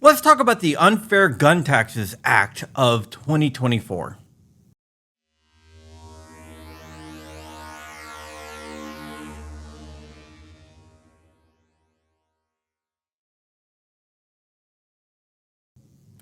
Let's talk about the Unfair Gun Taxes Act of 2024.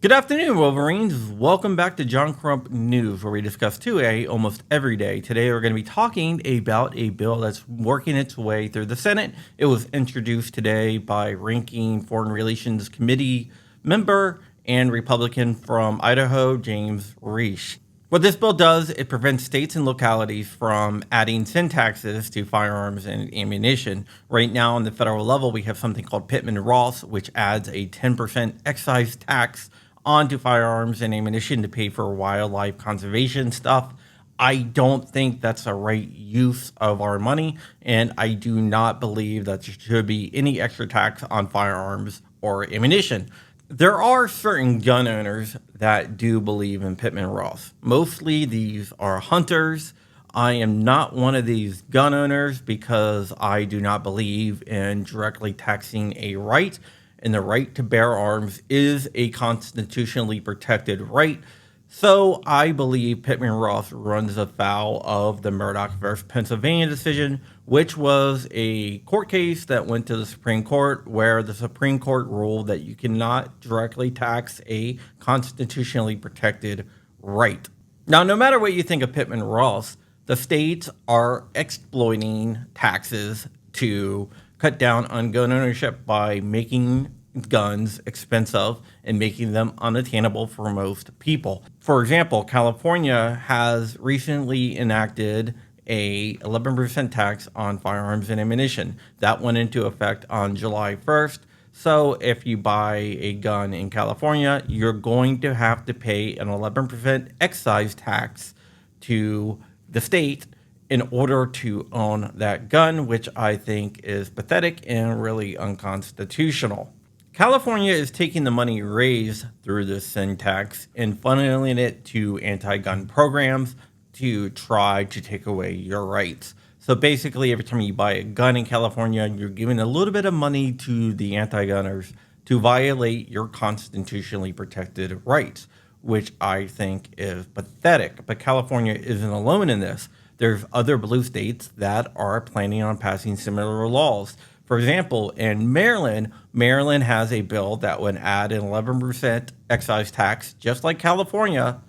Good afternoon, Wolverines. Welcome back to John Crump News, where we discuss 2A almost every day. Today, we're going to be talking about a bill that's working its way through the Senate. It was introduced today by Ranking Foreign Relations Committee member and Republican from Idaho, James Risch. What this bill does, it prevents states and localities from adding sin taxes to firearms and ammunition. Right now, on the federal level, we have something called Pittman-Ross, which adds a 10% excise tax onto firearms and ammunition to pay for wildlife conservation stuff. I don't think that's a right use of our money, and I do not believe that there should be any extra tax on firearms or ammunition. There are certain gun owners that do believe in Pittman-Ross. Mostly these are hunters. I am not one of these gun owners because I do not believe in directly taxing a right, and the right to bear arms is a constitutionally protected right. So I believe Pittman-Ross runs afoul of the Murdoch versus Pennsylvania decision, which was a court case that went to the Supreme Court, where the Supreme Court ruled that you cannot directly tax a constitutionally protected right. Now, no matter what you think of Pittman-Ross, the states are exploiting taxes to cut down on gun ownership by making guns expensive and making them unattainable for most people. For example, California has recently enacted a 11% tax on firearms and ammunition. That went into effect on July 1st. So if you buy a gun in California, you're going to have to pay an 11% excise tax to the state in order to own that gun, which I think is pathetic and really unconstitutional. California is taking the money raised through this sin tax and funneling it to anti-gun programs to try to take away your rights. So basically, every time you buy a gun in California, you're giving a little bit of money to the anti-gunners to violate your constitutionally protected rights, which I think is pathetic. But California isn't alone in this. There's other blue states that are planning on passing similar laws. For example, in Maryland, Maryland has a bill that would add an 11% excise tax, just like California,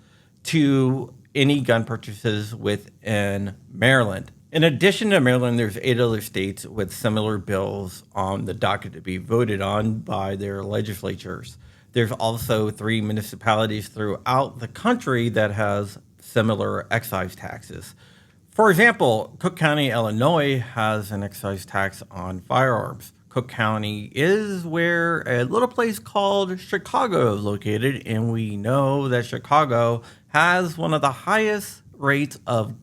to any gun purchases within Maryland. In addition to Maryland, there's 8 other states with similar bills on the docket to be voted on by their legislatures. There's also 3 municipalities throughout the country that has similar excise taxes. For example, Cook County, Illinois has an excise tax on firearms. Cook County is where a little place called Chicago is located, and we know that Chicago has one of the highest rates of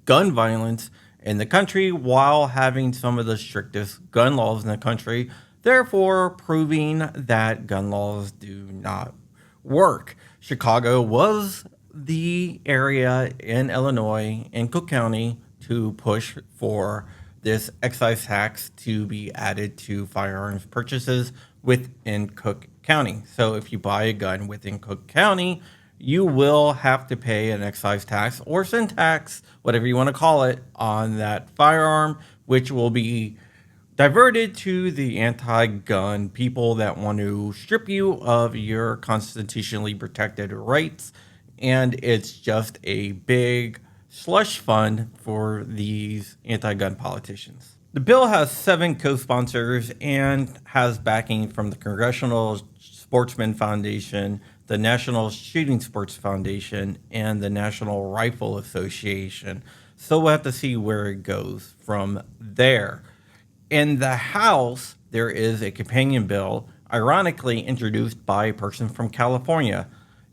gun violence in the country while having some of the strictest gun laws in the country, therefore proving that gun laws do not work. Chicago was the area in Illinois and Cook County to push for this excise tax to be added to firearms purchases within Cook County. So if you buy a gun within Cook County, you will have to pay an excise tax or sin tax, whatever you want to call it, on that firearm, which will be diverted to the anti-gun people that want to strip you of your constitutionally protected rights. And it's just a big slush fund for these anti-gun politicians. The bill has 7 co-sponsors and has backing from the Congressional Sportsman Foundation, the National Shooting Sports Foundation, and the National Rifle Association. So we'll have to see where it goes from there. In the House, there is a companion bill, ironically introduced by a person from California.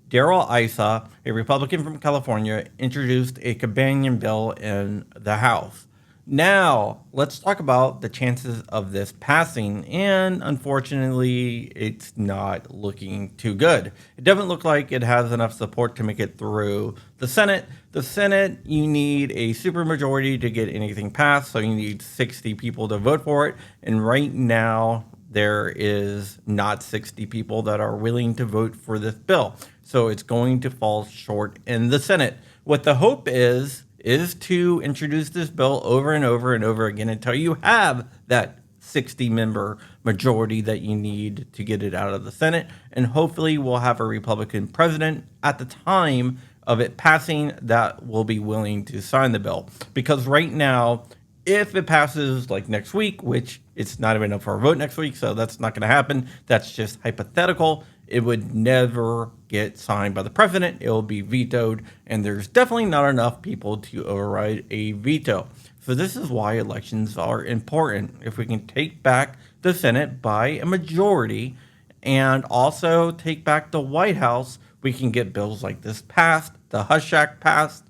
Darrell Issa, a Republican from California, introduced a companion bill in the House. Now, let's talk about the chances of this passing, and unfortunately, it's not looking too good. It doesn't look like it has enough support to make it through the Senate. The Senate, you need a supermajority to get anything passed, so you need 60 people to vote for it, and right now, there is not 60 people that are willing to vote for this bill. So it's going to fall short in the Senate. What the hope is to introduce this bill over and over and over again until you have that 60 member majority that you need to get it out of the Senate. And hopefully we'll have a Republican president at the time of it passing that will be willing to sign the bill. Because right now, if it passes like next week, which it's not even up for a vote next week, so that's not going to happen. That's just hypothetical. It would never get signed by the president. It will be vetoed, and there's definitely not enough people to override a veto. So this is why elections are important. If we can take back the Senate by a majority and also take back the White House, we can get bills like this passed, the Hush Act passed,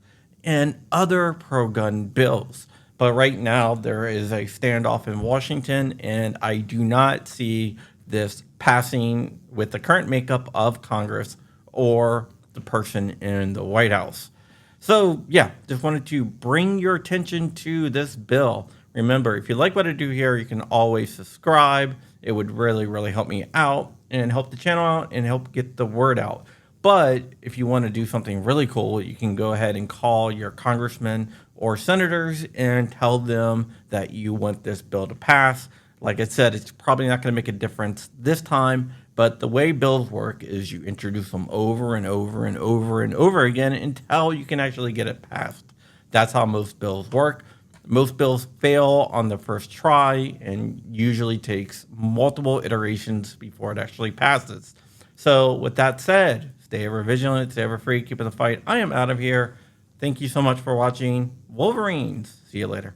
and other pro-gun bills. But right now, there is a standoff in Washington, and I do not see this passing with the current makeup of Congress or the person in the White House. So, yeah, just wanted to bring your attention to this bill. Remember, if you like what I do here, you can always subscribe. It would really, really help me out and help the channel out and help get the word out. But if you want to do something really cool, you can go ahead and call your congressmen or senators and tell them that you want this bill to pass. Like I said, it's probably not going to make a difference this time, but the way bills work is you introduce them over and over and over and over again until you can actually get it passed. That's how most bills work. Most bills fail on the first try and usually takes multiple iterations before it actually passes. So with that said, stay ever vigilant, stay ever free, keep in the fight. I am out of here. Thank you so much for watching. Wolverines. See you later.